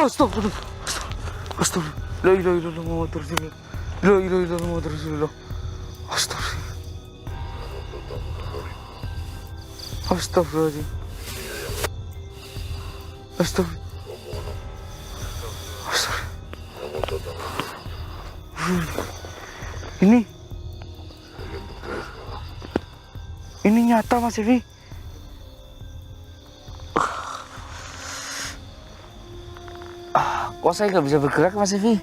Astagfirullah. Astagfirullah. La ilaha illallah Muhammadur Rasulullah. La ilaha illallah Muhammadur Rasulullah. Astagfirullah. Astagfirullahaladzim. Astagfirullah. Astagfirullah. Ini nyata Mas Evi. Kok saya nggak bisa bergerak Mas Evi?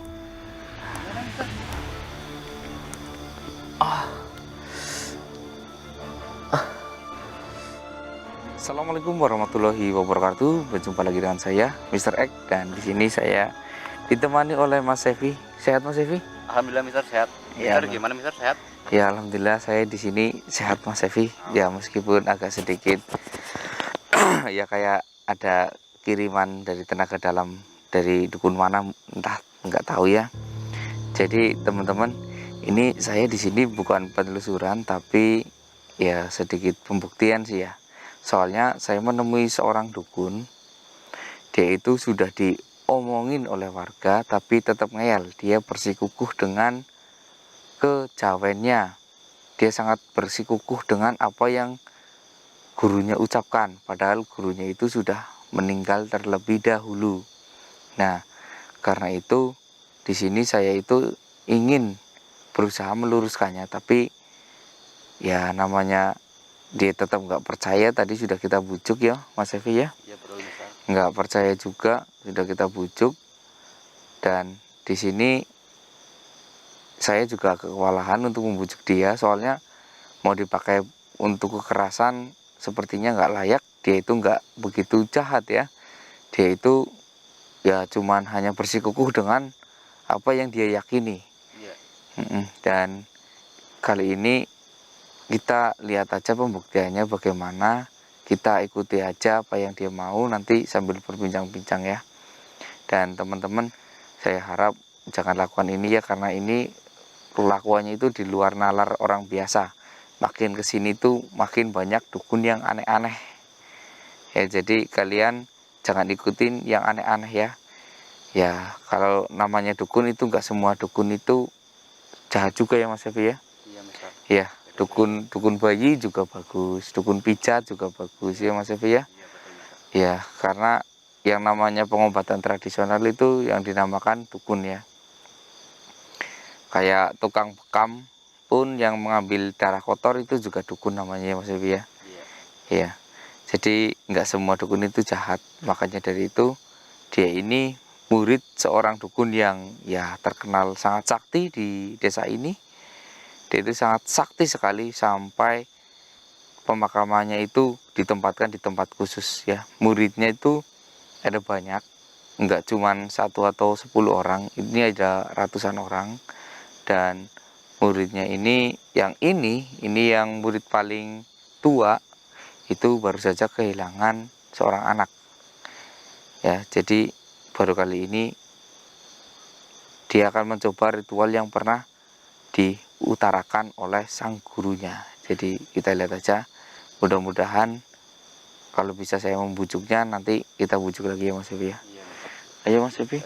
Assalamualaikum warahmatullahi wabarakatuh. Berjumpa lagi dengan saya Mr. X, dan di sini saya ditemani oleh Mas Evi. Sehat Mas Evi? Alhamdulillah Mister sehat. Mister gimana Mister, sehat? Ya alhamdulillah saya di sini sehat Mas Evi. Ya meskipun agak sedikit ya kayak ada kiriman dari tenaga dalam dari dukun mana entah, nggak tahu ya. Jadi teman-teman, ini saya di sini bukan penelusuran tapi ya sedikit pembuktian sih ya. Soalnya saya menemui seorang dukun, dia itu sudah diomongin oleh warga tapi tetap ngeyel. Dia bersikukuh dengan kejawennya. Dia sangat bersikukuh dengan apa yang gurunya ucapkan, padahal gurunya itu sudah meninggal terlebih dahulu. Nah, karena itu di sini saya itu ingin berusaha meluruskannya, tapi ya namanya dia tetap nggak percaya. Tadi sudah kita bujuk ya Mas Evi ya. Iya betul Mister. Nggak percaya juga, sudah kita bujuk, dan di sini saya juga kewalahan untuk membujuk dia. Soalnya mau dipakai untuk kekerasan sepertinya nggak layak. Dia itu nggak begitu jahat ya. Dia itu ya cuman hanya bersikukuh dengan apa yang dia yakini. Iya. Dan kali ini kita lihat aja pembuktiannya bagaimana. Kita ikuti aja apa yang dia mau, nanti sambil berbincang-bincang ya. Dan teman-teman, saya harap jangan lakukan ini ya, karena ini perlakuannya itu di luar nalar orang biasa. Makin kesini tuh makin banyak dukun yang aneh-aneh ya. Jadi kalian jangan ikutin yang aneh-aneh ya. Ya kalau namanya dukun itu nggak semua dukun itu jahat juga ya Mas Evi ya. Iya Mister. Ya, dukun bayi juga bagus, dukun pijat juga bagus ya Mas Evi ya. Iya betul Mister. Ya, karena yang namanya pengobatan tradisional itu yang dinamakan dukun ya. Kayak tukang bekam pun yang mengambil darah kotor itu juga dukun namanya ya Mas Evi ya. Iya. Ya, jadi nggak semua dukun itu jahat. Makanya dari itu dia ini murid seorang dukun yang ya terkenal sangat sakti di desa ini. Dia itu sangat sakti sekali, sampai pemakamannya itu ditempatkan di tempat khusus ya. Muridnya itu ada banyak, nggak cuman 1 atau 10 orang, ini ada ratusan orang. Dan muridnya ini yang murid paling tua itu baru saja kehilangan seorang anak ya. Jadi baru kali ini dia akan mencoba ritual yang pernah diutarakan oleh sang gurunya. Jadi kita lihat aja, mudah-mudahan kalau bisa saya membujuknya, nanti kita bujuk lagi ya Mas Evi ya. Iya Mister. Ayo Mas Evi,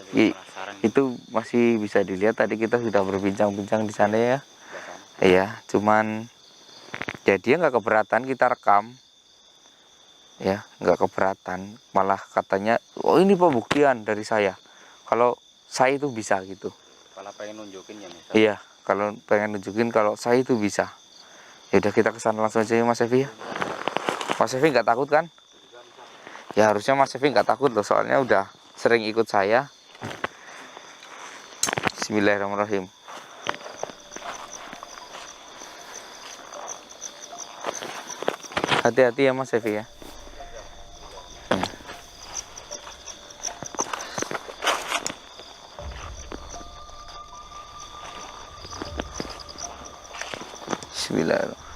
itu masih bisa dilihat, tadi kita sudah berbincang-bincang di sana ya. Iya, cuman ya dia nggak keberatan kita rekam ya, nggak keberatan, malah katanya oh ini pembuktian dari saya kalau saya itu bisa gitu. Kalau pengen nunjukin ya Mister. Iya, kalau pengen nunjukin kalau saya itu bisa. Ya udah, kita kesana langsung aja ya Mas Evi ya. Mas Evi nggak takut kan? Ya harusnya Mas Evi nggak takut loh, soalnya udah sering ikut saya. Bismillahirrahmanirrahim. Hati-hati ya Mas Evi ya. Bismillahirrahmanirrahim.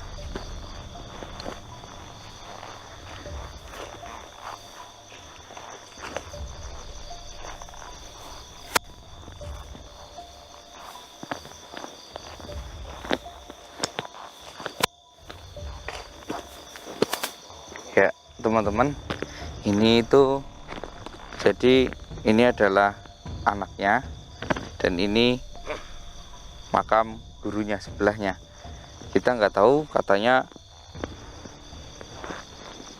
Ya teman-teman, ini itu jadi ini adalah anaknya, dan ini makam gurunya sebelahnya. Kita nggak tahu, katanya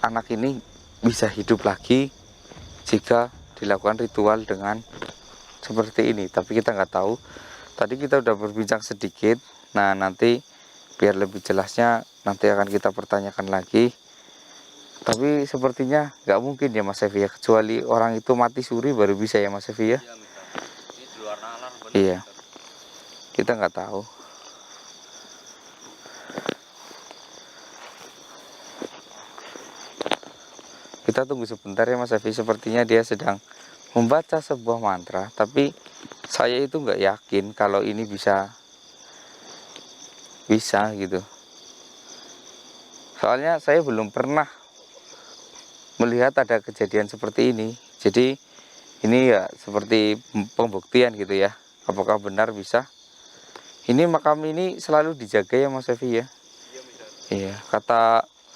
anak ini bisa hidup lagi jika dilakukan ritual dengan seperti ini, tapi kita nggak tahu. Tadi kita udah berbincang sedikit. Nah, nanti biar lebih jelasnya nanti akan kita pertanyakan lagi. Tapi sepertinya nggak mungkin ya Mas Evi ya, kecuali orang itu mati suri baru bisa ya Mas Evi ya. Iya Mister, ini di luar nalar bener. Iya, Mister. kita nggak tahu. Kita tunggu sebentar ya Mas Evi, sepertinya dia sedang membaca sebuah mantra, tapi saya itu nggak yakin kalau ini bisa gitu. Soalnya saya belum pernah melihat ada kejadian seperti ini. Jadi ini ya seperti pembuktian gitu ya, apakah benar bisa. Ini makam ini selalu dijaga ya Mas Evi ya. Iya Mister. Iya,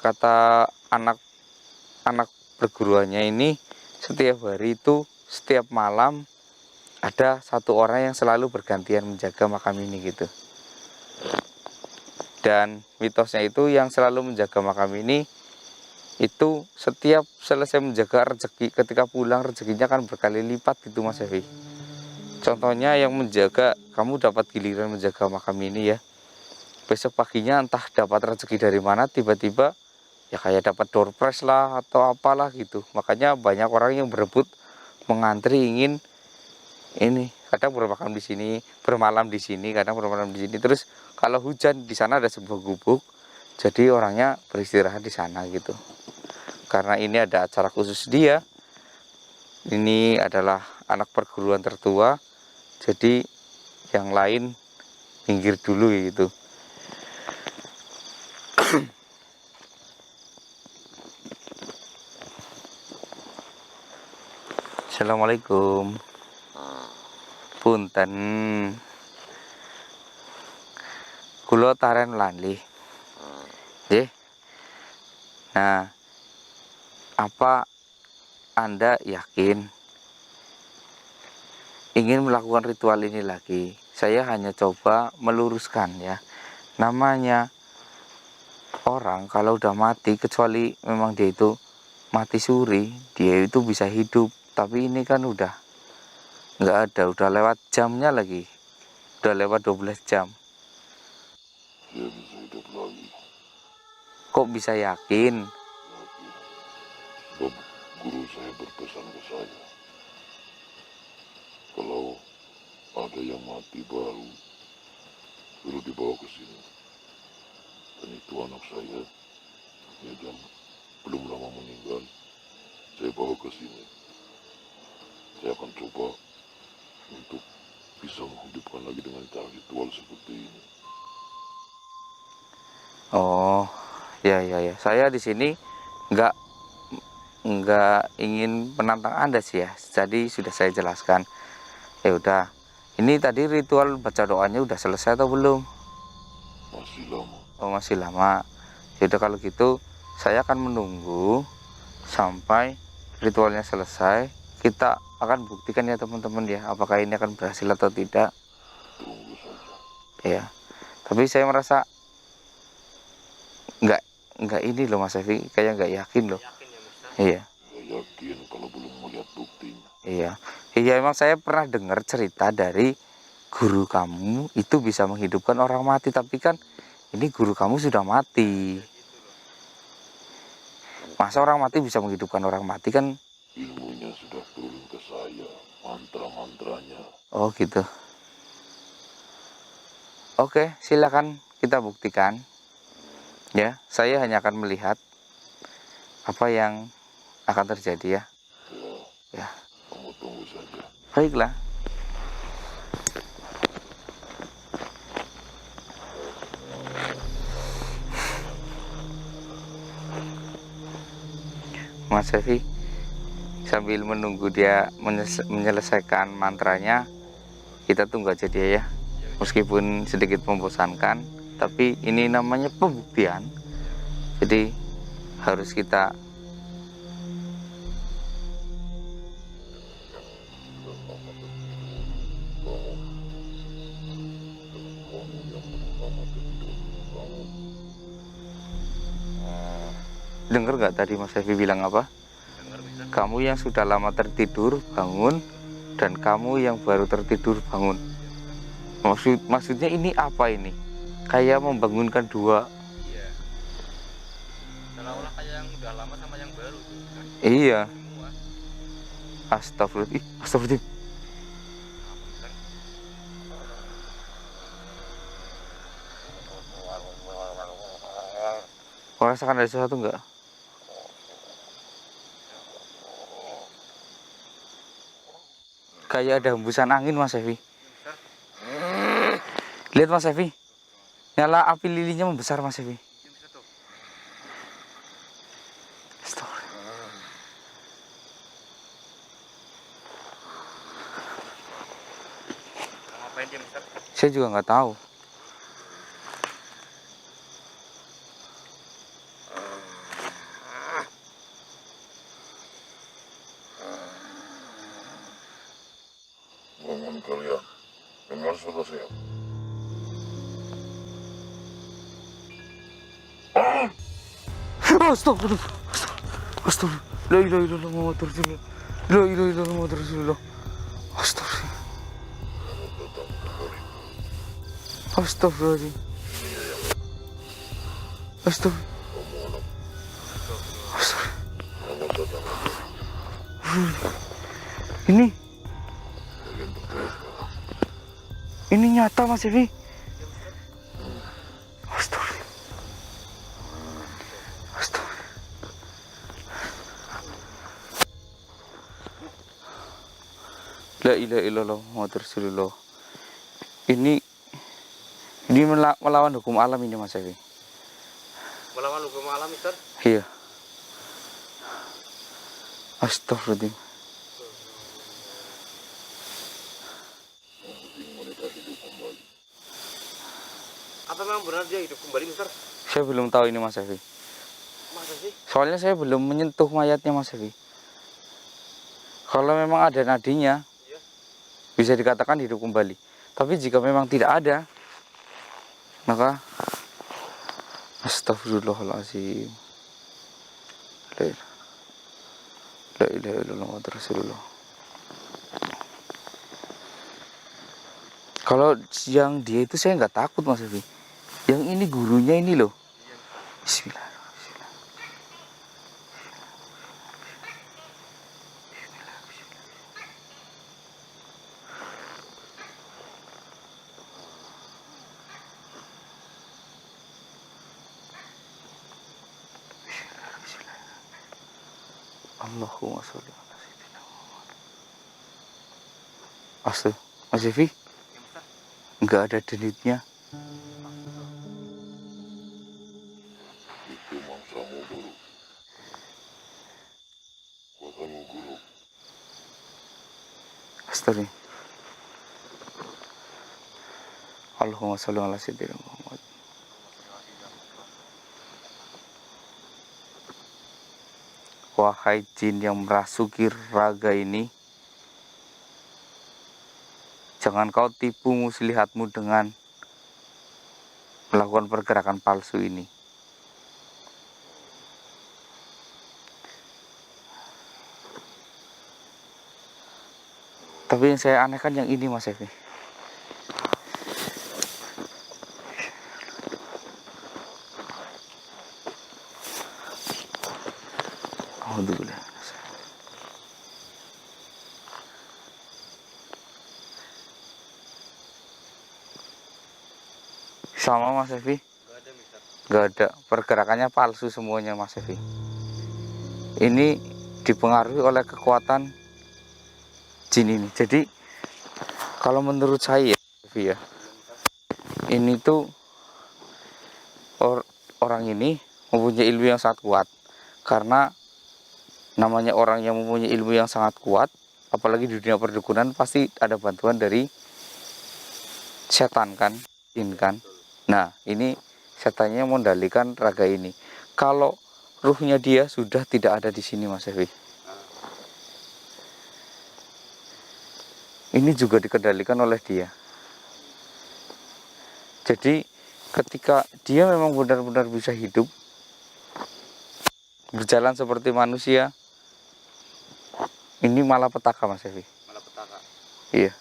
kata anak perguruannya ini, setiap hari itu, setiap malam ada satu orang yang selalu bergantian menjaga makam ini gitu. Dan mitosnya itu yang selalu menjaga makam ini itu setiap selesai menjaga rezeki, ketika pulang rezekinya kan berkali lipat gitu Mas Evi. Contohnya yang menjaga, kamu dapat giliran menjaga makam ini ya, besok paginya entah dapat rezeki dari mana, tiba-tiba ya kayak dapat door prize lah atau apalah gitu. Makanya banyak orang yang berebut mengantri ingin ini, kadang bermalam di sini, kadang bermalam di sini. Terus kalau hujan di sana ada sebuah gubuk, jadi orangnya beristirahat di sana gitu. Karena ini ada acara khusus dia. Ini adalah anak perguruan tertua, jadi yang lain minggir dulu gitu. Assalamualaikum. Punten. Kula taren lali. Nggih. Nah, apa Anda yakin ingin melakukan ritual ini lagi? Saya hanya coba meluruskan ya. Namanya orang kalau udah mati, kecuali memang dia itu mati suri, dia itu bisa hidup. Tapi ini kan udah nggak ada, udah lewat jamnya lagi, udah lewat 12 jam. Dia bisa hidup lagi. Kok bisa yakin? Sebab guru saya berpesan ke saya, kalau ada yang mati baru, suruh dibawa ke sini. Dan itu anak saya, dia belum lama meninggal. Saya bawa ke sini. Saya akan coba untuk bisa menghidupkan lagi dengan cara ritual seperti ini. Oh, ya. Saya di sini nggak ingin menantang Anda sih ya. Jadi sudah saya jelaskan. Ya udah. Ini tadi ritual baca doanya udah selesai atau belum? Masih lama. Oh, masih lama. Ya udah kalau gitu saya akan menunggu sampai ritualnya selesai. Kita akan buktikan ya teman-teman ya, apakah ini akan berhasil atau tidak. Tunggu saja. Ya. Tapi saya merasa nggak ini loh Mas Evi, kayak nggak yakin loh. Yakin ya Mister? Iya. Saya yakin kalau belum melihat buktinya. Iya, emang saya pernah dengar cerita dari guru kamu itu bisa menghidupkan orang mati, tapi kan ini guru kamu sudah mati. Masa orang mati bisa menghidupkan orang mati kan? Ilmunya sudah turun ke saya, mantra-mantranya. Oh gitu. Oke, silakan kita buktikan. Ya, saya hanya akan melihat apa yang akan terjadi ya. Ya. Kamu tunggu saja. Baiklah. Mas Evi, sambil menunggu dia menyelesaikan mantranya, kita tunggu aja dia ya. Meskipun sedikit membosankan, tapi ini namanya pembuktian. Jadi harus kita Dengar nggak tadi Mas Evi bilang apa? Dengar bisa. Kamu yang sudah lama tertidur bangun, dan kamu yang baru tertidur bangun. Maksudnya ini apa ini? Kayak membangunkan dua. Iya. Seolah-olah kayak yang udah lama sama yang baru tuh. Iya. Semua. Astagfirullah. Astagfirullah. Apa Mister? Merasakan ada sesuatu nggak? Kayak ada hembusan angin Mas Evi. Lihat Mas Evi. Nyala api lilinnya membesar Mas Evi. Iya Mister tuh. Astagfirullah. Mau ngapain dia Mister? Saya juga nggak tahu. Bangun kalian. Dengar suara saya. Astagfirullah. Astagfirullah. La ilaha illallah Muhammadur Rasulullah. La ilaha illallah Muhammadur Rasulullah. Astagfirullah. Astagfirullahaladzim. Astagfirullah. Selamat datang kembali. Ini Kalian berdua sekarang. ini nyata Mas Evi. Astagfirullah. Astagfirullah. La ilaha illallah Muhammadur Rasulullah. Ini melawan hukum alam ini Mas Evi. Melawan hukum alam Mister? Iya. Astagfirullahaladzim. Mereka hidup kembali. Apa memang benar dia hidup kembali Mister? Saya belum tahu ini Mas Evi. Masa sih? Soalnya saya belum menyentuh mayatnya Mas Evi. Kalau memang ada nadinya, Iya. bisa dikatakan hidup kembali. Tapi jika memang tidak ada, maka astagfirullahaladzim. La ilaha illallah Muhammadur Rasulullah. Kalau yang dia itu saya nggak takut Mas Evi. Yang ini gurunya ini loh. Bismillah. Allahumma sholli ala sayyidina Muhammad. Astaga, Mas Evi, Iya Mister. nggak ada denitnya. Itu mangsamu guru. Kuasamu guru. Astaga. Allahumma sholli ala sayyidina Muhammad. Wahai jin yang merasuki raga ini, jangan kau tipu muslihatmu dengan melakukan pergerakan palsu ini. Tapi yang saya anehkan yang ini Mas Evi. Alhamdulillah. Sama Mas Evi, Gak ada Mister. nggak ada, pergerakannya palsu semuanya Mas Evi. Ini dipengaruhi oleh kekuatan jin ini. Jadi kalau menurut saya Evi ya, ini tuh orang ini mempunyai ilmu yang sangat kuat. Karena namanya orang yang mempunyai ilmu yang sangat kuat, apalagi di dunia perdukunan, pasti ada bantuan dari setan kan, jin kan. Nah, ini setannya mendalikan raga ini. Kalau ruhnya dia sudah tidak ada di sini Mas Evi. Ini juga dikendalikan oleh dia. Jadi ketika dia memang benar-benar bisa hidup, berjalan seperti manusia. Ini malah petaka Mas Evi. Malah petaka. Iya.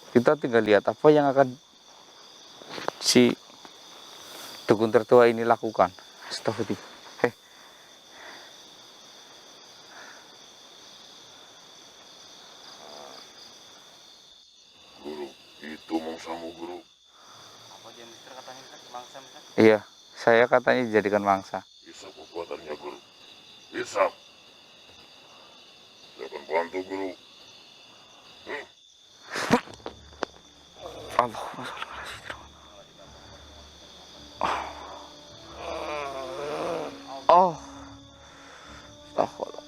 Kita tinggal lihat apa yang akan si dukun tertua ini lakukan. Astagfirullah. Guru, itu mangsamu guru. Apa dia mister katanya mister? Mangsa mister? Iya, saya katanya dijadikan mangsa. Hisap kekuatannya guru. Hisap. Saya akan bantu guru. Allahumma sholli ala sayyidina Muhammad. Oh. Astagfirullah.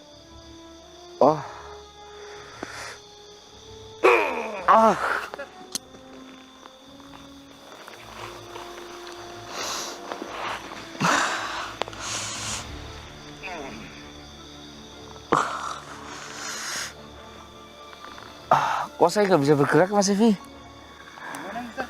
Oh. Ah. Kok saya nggak bisa bergerak Mas Evi? Gimana mister?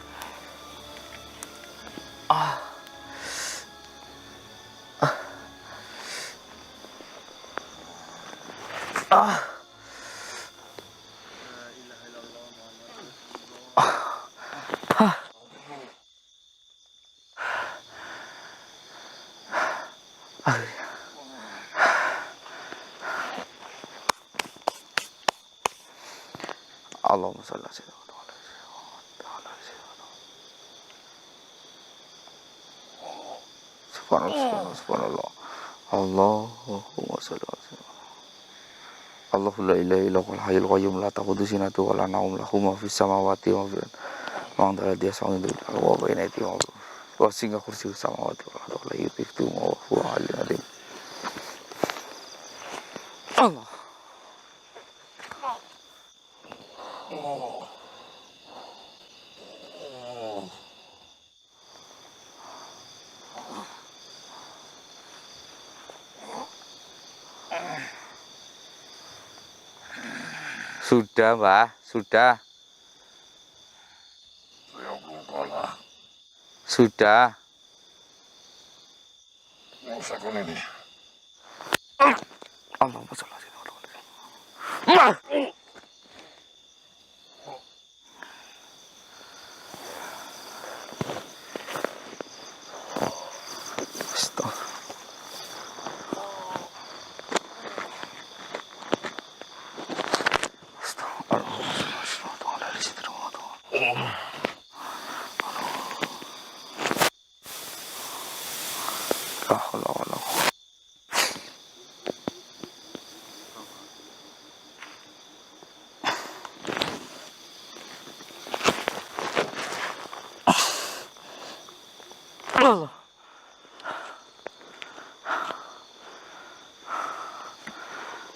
Allahumma sholli ala sayyidina Muhammad. Subhanallah, subhanallah. Allahumma sholli ala sayyidina Muhammad. Allahu la ilaha illa huwal hayyul qayyum la ta'khudhuhu sinatun wa la nawm lahu ma fis samawati wa ma fil ardi. Wa anta alladhi yas'alu wa bayna aydihim wa singa kursiyyus samawati wal ardi wa la yuhituhu wa huwa aliyyun azim. Allah. Sudah, Mbah, sudah. Saya belum kalah. Sudah. Mangsakan ini. Allahumma sholli ala sayyidina Muhammad. Allah.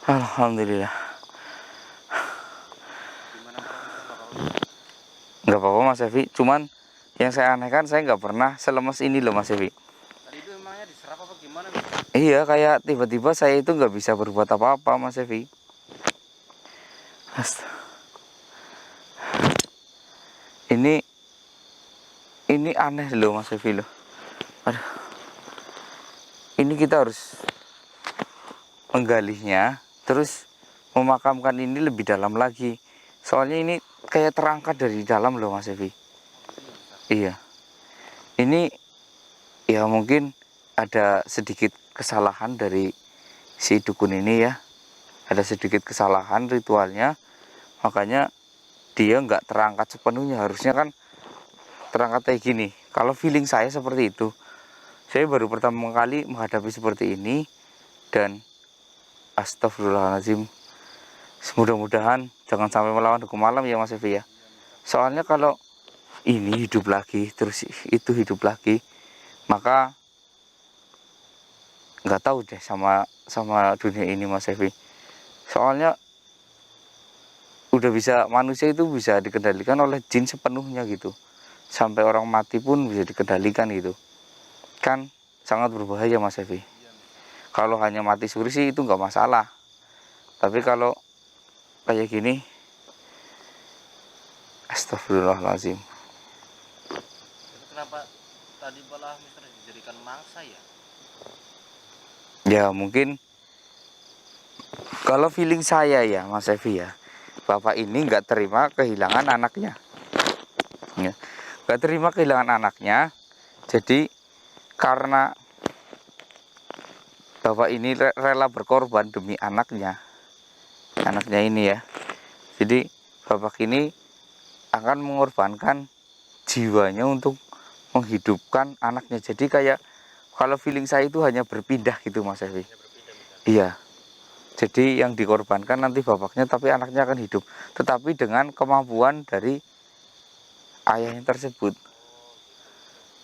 Alhamdulillah. Gimana mister? Nggak apa-apa Mas Evi, cuman yang saya anehkan saya nggak pernah selemes ini loh Mas Evi. Tadi itu emangnya diserap apa gimana mister? Iya, kayak tiba-tiba saya itu nggak bisa berbuat apa-apa Mas Evi. Ini aneh loh Mas Evi loh. Aduh. Ini kita harus menggalinya, terus memakamkan ini lebih dalam lagi. Soalnya ini kayak terangkat dari dalam loh Mas Evi. Iya. Ini ya mungkin ada sedikit kesalahan dari si dukun ini ya. Ada sedikit kesalahan ritualnya. Makanya dia nggak terangkat sepenuhnya. Harusnya kan terangkat kayak gini. Kalau feeling saya seperti itu. Saya baru pertama kali menghadapi seperti ini. Dan astagfirullahaladzim, mudah-mudahan jangan sampai melawan hukum malam ya Mas Evi ya. Soalnya kalau ini hidup lagi terus itu hidup lagi, maka nggak tahu deh sama dunia ini Mas Evi. Soalnya udah bisa, manusia itu bisa dikendalikan oleh jin sepenuhnya gitu, sampai orang mati pun bisa dikendalikan gitu kan, sangat berbahaya Mas Evi. Kalau hanya mati suri sih itu nggak masalah. Tapi kalau kayak gini, astagfirullahaladzim. Kenapa tadi malah mister jadi dijadikan mangsa ya? Ya mungkin kalau feeling saya ya Mas Evi ya, bapak ini nggak terima kehilangan anaknya, ya. Nggak terima kehilangan anaknya. Jadi karena bapak ini rela berkorban demi anaknya ini ya. Jadi bapak ini akan mengorbankan jiwanya untuk menghidupkan anaknya. Jadi kayak kalau feeling saya itu hanya berpindah gitu Mas Evi. Hanya berpindah misalnya. Iya. Jadi yang dikorbankan nanti bapaknya, tapi anaknya akan hidup. Tetapi dengan kemampuan dari ayahnya tersebut.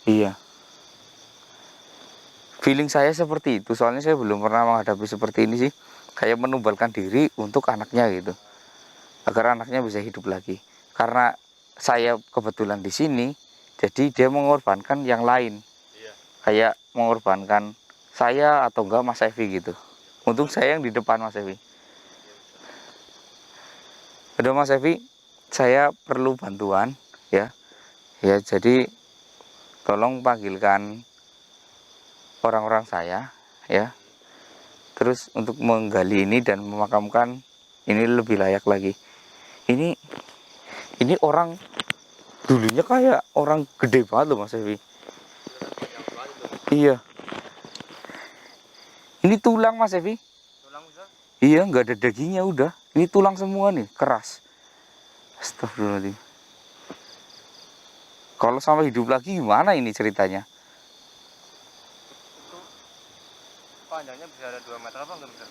Iya. Feeling saya seperti itu. Soalnya saya belum pernah menghadapi seperti ini sih. Kayak menumbalkan diri untuk anaknya gitu. Agar anaknya bisa hidup lagi. Karena saya kebetulan di sini, jadi dia mengorbankan yang lain. Iya. Kayak mengorbankan saya atau enggak Mas Evi gitu. Untung saya yang di depan Mas Evi. Udah Mas Evi, saya perlu bantuan ya. Ya jadi tolong panggilkan orang-orang saya ya. Terus untuk menggali ini dan memakamkan ini lebih layak lagi. Ini orang dulunya kayak orang gede banget loh Mas Evi. Panjang sekali tuh. Iya. Ini tulang Mas Evi. Tulang bisa? Iya, nggak ada dagingnya udah. Ini tulang semua nih, keras. Astagfirullahaladzim. Kalau sampai hidup lagi gimana ini ceritanya? Itu panjangnya bisa ada 2 meter apa enggak Mister?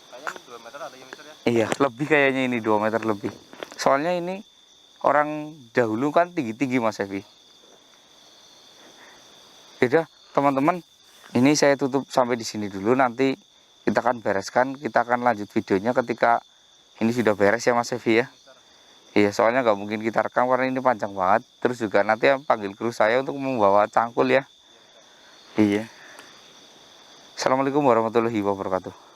Kayaknya 2 meter ada ya Mister ya? Iya, lebih kayaknya ini 2 meter lebih. Soalnya ini orang dahulu kan tinggi-tinggi Mas Evi. Yaudah, teman-teman, ini saya tutup sampai di sini dulu. Nanti kita akan bereskan, kita akan lanjut videonya ketika ini sudah beres ya Mas Evi ya. Iya, soalnya nggak mungkin kita rekam karena ini panjang banget. Terus juga nanti panggil kru saya untuk membawa cangkul ya. Iya. Assalamualaikum warahmatullahi wabarakatuh.